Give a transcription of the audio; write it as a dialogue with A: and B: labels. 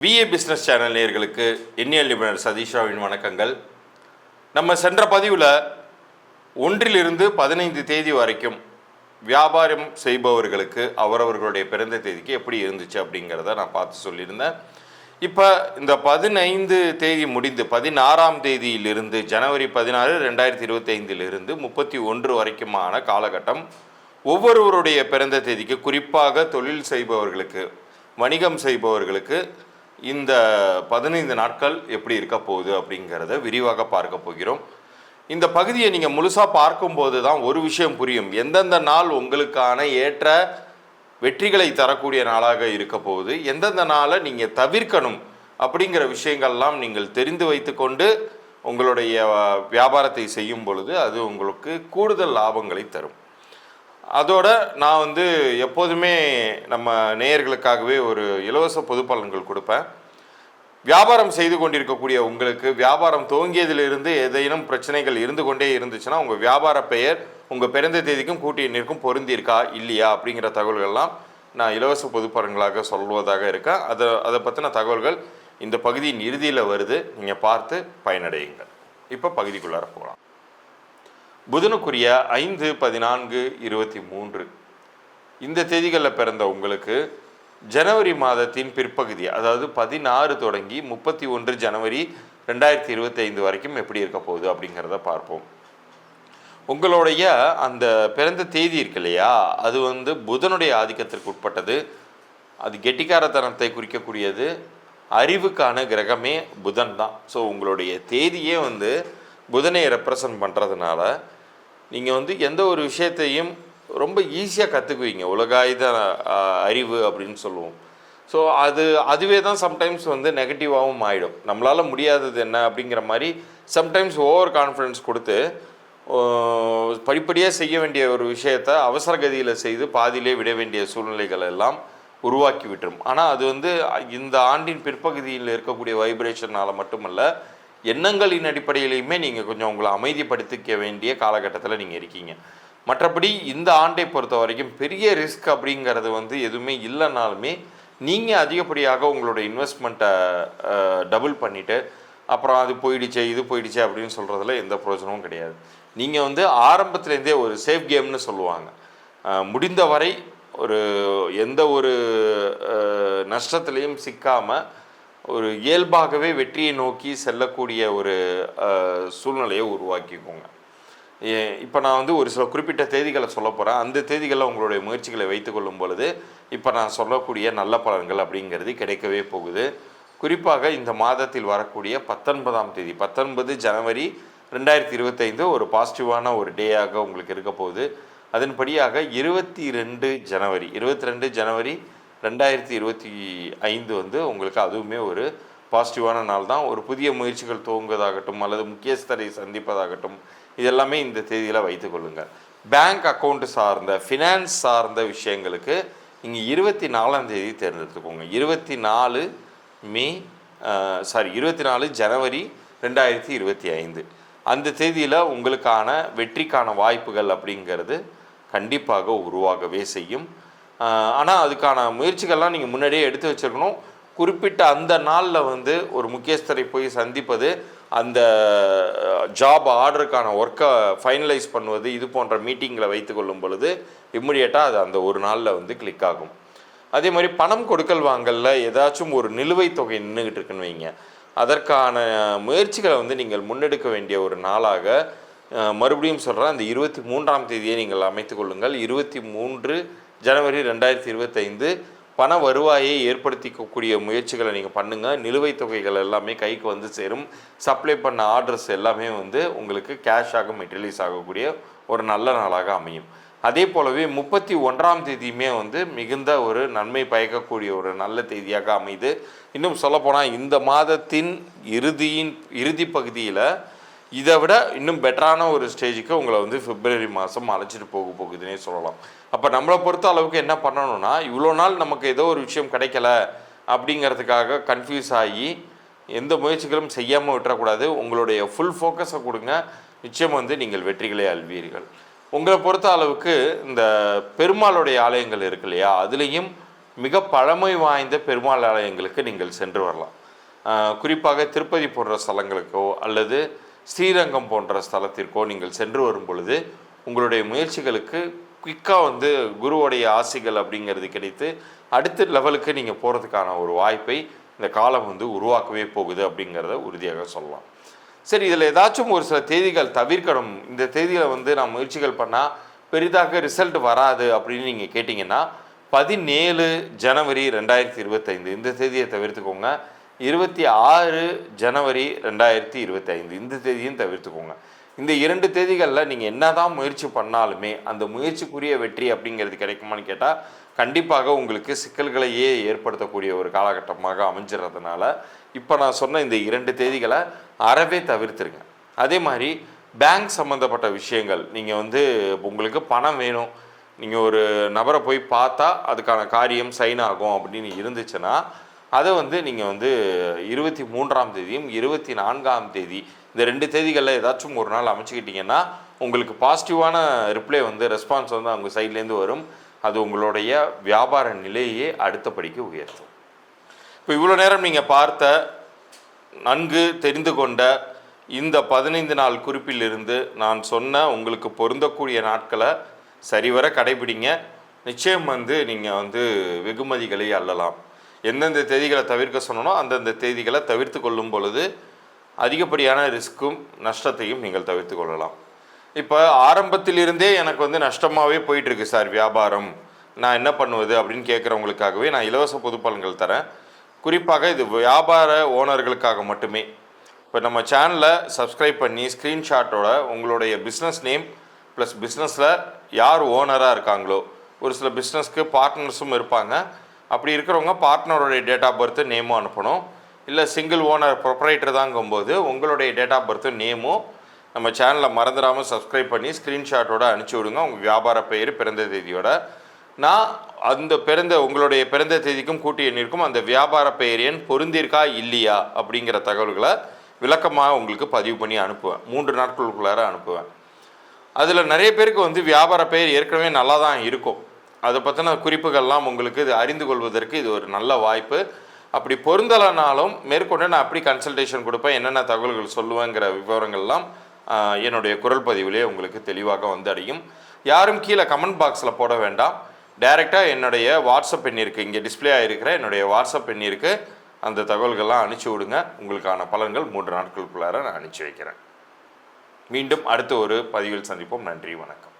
A: VA business channel நேயர்களுக்கு எண்ணியல் நிபுணர் சதீஷ்ராவின் வணக்கங்கள். நம்ம சென்ற பதிவில் 1 to 15 தேதி வரைக்கும் வியாபாரம் செய்பவர்களுக்கு அவரவர்களுடைய பிறந்த தேதிக்கு எப்படி இருந்துச்சு அப்படிங்கிறத நான் பார்த்து சொல்லியிருந்தேன். இப்போ இந்த 15 தேதி முடிந்து 16ஆம் தேதியிலிருந்து ஜனவரி 16, 2025 31 வரைக்குமான காலகட்டம் ஒவ்வொருவருடைய பிறந்த தேதிக்கு, குறிப்பாக தொழில் செய்பவர்களுக்கு, வணிகம் செய்பவர்களுக்கு இந்த 15 நாட்கள் எப்படி இருக்க போகுது அப்படிங்கிறத விரிவாக பார்க்க போகிறோம். இந்த பகுதியை நீங்கள் முழுசாக பார்க்கும்போது தான் ஒரு விஷயம் புரியும். எந்தெந்த நாள் உங்களுக்கான ஏற்ற வெற்றிகளை தரக்கூடிய நாளாக இருக்க போகுது, எந்தெந்த நாளை நீங்கள் தவிர்க்கணும் அப்படிங்கிற விஷயங்கள்லாம் நீங்கள் தெரிந்து வைத்து கொண்டு உங்களுடைய வியாபாரத்தை செய்யும் பொழுது அது உங்களுக்கு கூடுதல் லாபங்களை தரும். அதோட நான் எப்போதுமே நம்ம நேயர்களுக்காகவே ஒரு இலவச பொது பலன்கள் கொடுப்பேன். வியாபாரம் செய்து கொண்டிருக்கக்கூடிய உங்களுக்கு வியாபாரம் துவங்கியதிலிருந்து ஏதேனும் பிரச்சனைகள் இருந்து கொண்டே இருந்துச்சுன்னா உங்கள் வியாபார பெயர் உங்கள் பிறந்த தேதிக்கும் கூட்டி எண்ணிற்கும் பொருந்திருக்கா இல்லையா அப்படிங்கிற தகவல்கள்லாம் நான் இலவச பொது பலன்களாக சொல்வதாக இருக்கேன். அதை பற்றின தகவல்கள் இந்த பகுதியின் இறுதியில் வருது, நீங்கள் பார்த்து பயனடையுங்கள். இப்போ பகுதிக்குள்ளார போகலாம். புதனுக்குரிய 5, 14, 23 இந்த தேதிகளில் பிறந்த உங்களுக்கு ஜனவரி மாதத்தின் பிற்பகுதி, அதாவது 16 தொடங்கி 31 ஜனவரி 2025 வரைக்கும் எப்படி இருக்க போகுது அப்படிங்கிறத பார்ப்போம். உங்களுடைய அந்த பிறந்த தேதி இருக்கு இல்லையா, அது புதனுடைய ஆதிக்கத்திற்கு உட்பட்டது. அது கெட்டிக்காரத்தனத்தை குறிக்கக்கூடியது. அறிவுக்கான கிரகமே புதன் தான். ஸோ உங்களுடைய தேதியே புதனை ரெப்ரசன்ட் பண்ணுறதுனால நீங்கள் எந்த ஒரு விஷயத்தையும் ரொம்ப ஈஸியாக கற்றுக்குவீங்க. உலகாயுத அறிவு அப்படின்னு சொல்லுவோம். ஸோ அதுவே தான் சம்டைம்ஸ் நெகட்டிவாகவும் ஆகிடும். நம்மளால் முடியாதது என்ன அப்படிங்கிற மாதிரி சம்டைம்ஸ் ஓவர் கான்ஃபிடன்ஸ் கொடுத்து படிப்படியாக செய்ய வேண்டிய ஒரு விஷயத்தை அவசர கதியில் செய்து பாதியிலே விட வேண்டிய சூழ்நிலைகள் எல்லாம் உருவாக்கி விட்டுரும். ஆனால் அது இந்த ஆண்டின் பிற்பகுதியில் இருக்கக்கூடிய வைப்ரேஷனால் மட்டுமல்ல, எண்ணங்களின் அடிப்படையிலையுமே நீங்கள் கொஞ்சம் உங்களை அமைதிப்படுத்திக்க வேண்டிய காலகட்டத்தில் நீங்கள் இருக்கீங்க. மற்றபடி இந்த ஆண்டை பொறுத்த வரைக்கும் பெரிய ரிஸ்க் அப்படிங்கிறது எதுவுமே இல்லைனாலுமே நீங்கள் அதிகப்படியாக உங்களோட இன்வெஸ்ட்மெண்ட்டை டபுள் பண்ணிவிட்டு அப்புறம் அது போயிடுச்சு இது போயிடுச்சு அப்படின்னு சொல்கிறதுல எந்த பிரயோஜனமும் கிடையாது. நீங்கள் ஆரம்பத்துலேருந்தே ஒரு சேஃப் கேம்னு சொல்லுவாங்க. முடிந்தவரை எந்த ஒரு நஷ்டத்துலேயும் சிக்காமல் ஒரு இயல்பாகவே வெற்றியை நோக்கி செல்லக்கூடிய ஒரு சூழ்நிலையை உருவாக்கிக்கோங்க. இப்போ நான் ஒரு சில குறிப்பிட்ட தேதிகளை சொல்ல போகிறேன். அந்த தேதிகளில் உங்களுடைய முயற்சிகளை வைத்து கொள்ளும் பொழுது இப்போ நான் சொல்லக்கூடிய நல்ல பலன்கள் அப்படிங்கிறது கிடைக்கவே போகுது. குறிப்பாக இந்த மாதத்தில் வரக்கூடிய 19ஆம் தேதி 19 ஜனவரி 2025 ஒரு பாசிட்டிவான ஒரு டேயாக உங்களுக்கு இருக்க போகுது. அதன்படியாக 22 ஜனவரி 2025 உங்களுக்கு அதுவுமே ஒரு பாசிட்டிவான நாள் தான். ஒரு புதிய முயற்சிகள் துவங்குவதாகட்டும் அல்லது முக்கியஸ்தரை சந்திப்பதாகட்டும் இதெல்லாமே இந்த தேதியில் வைத்துக்கொள்ளுங்கள். பேங்க் அக்கௌண்ட் சார்ந்த ஃபினான்ஸ் சார்ந்த விஷயங்களுக்கு நீங்கள் 24ஆம் தேதி தேர்ந்தெடுத்துக்கோங்க. 24 ஜனவரி 2025 அந்த தேதியில் உங்களுக்கான வெற்றிக்கான வாய்ப்புகள் அப்படிங்கிறது கண்டிப்பாக உருவாகவே செய்யும். ஆனால் அதுக்கான முயற்சிகள்லாம் நீங்கள் முன்னாடியே எடுத்து வச்சுருக்கணும். குறிப்பிட்ட அந்த நாளில் ஒரு முக்கியஸ்தரை போய் சந்திப்பது, அந்த ஜாப் ஆர்டருக்கான ஒர்க்கை ஃபைனலைஸ் பண்ணுவது, இது போன்ற மீட்டிங்களை வைத்து கொள்ளும் பொழுது இம்மிடியேட்டாக அது அந்த ஒரு நாளில் கிளிக் ஆகும். அதே மாதிரி பணம் கொடுக்கல் வாங்கலில் ஏதாச்சும் ஒரு நிலுவைத் தொகை நின்றுக்கிட்டு இருக்குன்னு வைங்க, அதற்கான முயற்சிகளை நீங்கள் முன்னெடுக்க வேண்டிய ஒரு நாளாக மறுபடியும் சொல்கிறேன், அந்த 23ஆம் தேதியை நீங்கள் அமைத்து கொள்ளுங்கள். 23 ஜனவரி 2025 பண வருவாயை ஏற்படுத்திக்கக்கூடிய முயற்சிகளை நீங்கள் பண்ணுங்கள். நிலுவைத் தொகைகள் எல்லாமே கைக்கு சேரும். சப்ளை பண்ண ஆர்டர்ஸ் எல்லாமே உங்களுக்கு கேஷாக மெட்டீரியலைஸ் ஆகக்கூடிய ஒரு நல்ல நாளாக அமையும். அதே போலவே 31ஆம் தேதியுமே மிகுந்த ஒரு நன்மை பயக்கக்கூடிய ஒரு நல்ல தேதியாக அமைது. இன்னும் சொல்லப்போனால் இந்த மாதத்தின் இறுதி பகுதியில் இதை விட இன்னும் பெட்டரான ஒரு ஸ்டேஜுக்கு உங்களை பிப்ரவரி மாதம் அழைச்சிட்டு போகுதுன்னே சொல்லலாம். அப்போ நம்மளை பொறுத்த அளவுக்கு என்ன பண்ணணும்னா, இவ்வளோ நாள் நமக்கு ஏதோ ஒரு விஷயம் கிடைக்கல அப்படிங்கிறதுக்காக கன்ஃபியூஸ் ஆகி எந்த முயற்சிகளும் செய்யாமல் விட்டுறக்கூடாது. உங்களுடைய ஃபுல் ஃபோக்கஸை கொடுங்க. நிச்சயம் நீங்கள் வெற்றிகளை அல்வீர்கள். உங்களை பொறுத்த அளவுக்கு இந்த பெருமாளுடைய ஆலயங்கள் இருக்கு இல்லையா, அதுலேயும் மிக பழமை வாய்ந்த பெருமாள் ஆலயங்களுக்கு நீங்கள் சென்று வரலாம். குறிப்பாக திருப்பதி போன்ற ஸ்தலங்களுக்கோ அல்லது ஸ்ரீரங்கம் போன்ற ஸ்தலத்திற்கோ நீங்கள் சென்று வரும் பொழுது உங்களுடைய முயற்சிகளுக்கு குயிக்காக குருவோடைய ஆசிகள் அப்படிங்கிறது கிடைத்து அடுத்த லெவலுக்கு நீங்கள் போகிறதுக்கான ஒரு வாய்ப்பை இந்த காலம் உருவாக்கவே போகுது அப்படிங்கிறத உறுதியாக சொல்லலாம். சரி, இதில் ஏதாச்சும் ஒரு சில தேதிகள் தவிர்க்கணும், இந்த தேதியில் நான் முயற்சிகள் பண்ணால் பெரிதாக ரிசல்ட் வராது அப்படின்னு நீங்கள் கேட்டிங்கன்னா 17 ஜனவரி 2025 இந்த தேதியை தவிர்த்துக்கோங்க. 26 ஜனவரி 2025 இந்த தேதியும் தவிர்த்துக்கோங்க. இந்த 2 தேதிகளில் நீங்கள் என்ன தான் முயற்சி பண்ணாலுமே அந்த முயற்சிக்குரிய வெற்றி அப்படிங்கிறது கிடைக்குமான்னு கேட்டால் கண்டிப்பாக உங்களுக்கு சிக்கல்களையே ஏற்படுத்தக்கூடிய ஒரு காலகட்டமாக அமைஞ்சிடறதுனால இப்போ நான் சொன்ன இந்த 2 தேதிகளை அறவே தவிர்த்துருங்க. அதே மாதிரி பேங்க் சம்மந்தப்பட்ட விஷயங்கள், நீங்கள் உங்களுக்கு பணம் வேணும், நீங்கள் ஒரு நபரை போய் பார்த்தா அதுக்கான காரியம் சைன் ஆகும் அப்படின்னு இருந்துச்சுன்னா அதை நீங்கள் 23ஆம் தேதியும் 24ஆம் தேதி இந்த 2 தேதிகளில் ஏதாச்சும் ஒரு நாள் அமைச்சுக்கிட்டிங்கன்னா உங்களுக்கு பாசிட்டிவான ரிப்ளை ரெஸ்பான்ஸ் அவங்க சைட்லேருந்து வரும். அது உங்களுடைய வியாபார நிலையே அடுத்தபடிக்கு உயர்த்தும். இப்போ இவ்வளோ நேரம் நீங்கள் பார்த்த நன்கு தெரிந்து கொண்ட இந்த 15 நாள் குறிப்பிலிருந்து நான் சொன்ன உங்களுக்கு பொருந்தக்கூடிய நாட்களை சரிவர கடைபிடிங்க. நிச்சயம் நீங்கள் வெகுமதிகளை அள்ளலாம். எந்தெந்த தேதிகளை தவிர்க்க சொன்னனோ அந்தந்த தேதிகளை தவிர்த்து கொள்ளும் பொழுது அதிகப்படியான ரிஸ்க்கும் நஷ்டத்தையும் நீங்கள் தவிர்த்து கொள்ளலாம். இப்போ ஆரம்பத்திலிருந்தே எனக்கு நஷ்டமாகவே போயிட்டுருக்கு சார் வியாபாரம், நான் என்ன பண்ணுவது அப்படின்னு கேட்குறவங்களுக்காகவே நான் இலவச பொது பலன்கள் தரேன். குறிப்பாக இது வியாபார ஓனர்களுக்காக மட்டுமே. இப்போ நம்ம சேனலை சப்ஸ்கிரைப் பண்ணி ஸ்க்ரீன்ஷாட்டோட உங்களுடைய பிஸ்னஸ் நேம் ப்ளஸ் பிஸ்னஸில் யார் ஓனராக இருக்காங்களோ, ஒரு சில பிஸ்னஸ்க்கு பார்ட்னர்ஸும் இருப்பாங்க, அப்படி இருக்கிறவங்க பார்ட்னருடைய டேட் ஆஃப் பர்த்து நேமும் அனுப்பணும். இல்லை சிங்கிள் ஓனர் ப்ரொப்ரைட்டர் தாங்கும்போது உங்களுடைய டேட் ஆஃப் பர்த்து நேமும் நம்ம சேனலில் மறந்துடாமல் சப்ஸ்கிரைப் பண்ணி ஸ்க்ரீன்ஷாட்டோட அனுப்பிச்சி விடுங்க, உங்கள் வியாபார பெயர் பிறந்த தேதியோட. நான் அந்த உங்களுடைய பிறந்த தேதிக்கும் கூட்டி எண்ணிருக்கும் அந்த வியாபார பெயர் எண் பொருந்திருக்கா இல்லையா அப்படிங்கிற தகவல்களை விளக்கமாக உங்களுக்கு பதிவு பண்ணி அனுப்புவேன். 3 நாட்களுக்குள்ளார அனுப்புவேன். அதில் நிறைய பேருக்கு வியாபார பெயர் ஏற்கனவே நல்லா தான் இருக்கும். அதை பற்றின குறிப்புகள்லாம் உங்களுக்கு இது அறிந்து கொள்வதற்கு இது ஒரு நல்ல வாய்ப்பு. அப்படி பொருந்தலைனாலும் மேற்கொண்டு நான் அப்படி கன்சல்டேஷன் கொடுப்பேன், என்னென்ன தகவல்கள் சொல்லுவேங்கிற விவரங்கள்லாம் என்னுடைய குரல் பதிவிலே உங்களுக்கு தெளிவாக அடையும். யாரும் கீழே கமெண்ட் பாக்ஸில் போட வேண்டாம், டைரெக்டாக என்னுடைய வாட்ஸ்அப் எண்ணிற்கு, இங்கே டிஸ்பிளே ஆகிருக்கிற என்னுடைய வாட்ஸ்அப் எண்ணிற்கு அந்த தகவல்கள்லாம் அனுப்பிச்சி விடுங்க. உங்களுக்கான பலன்கள் 3 நாட்களுக்குள்ளார நான் அனுப்பிச்சி வைக்கிறேன். மீண்டும் அடுத்த ஒரு பதிவில் சந்திப்போம். நன்றி, வணக்கம்.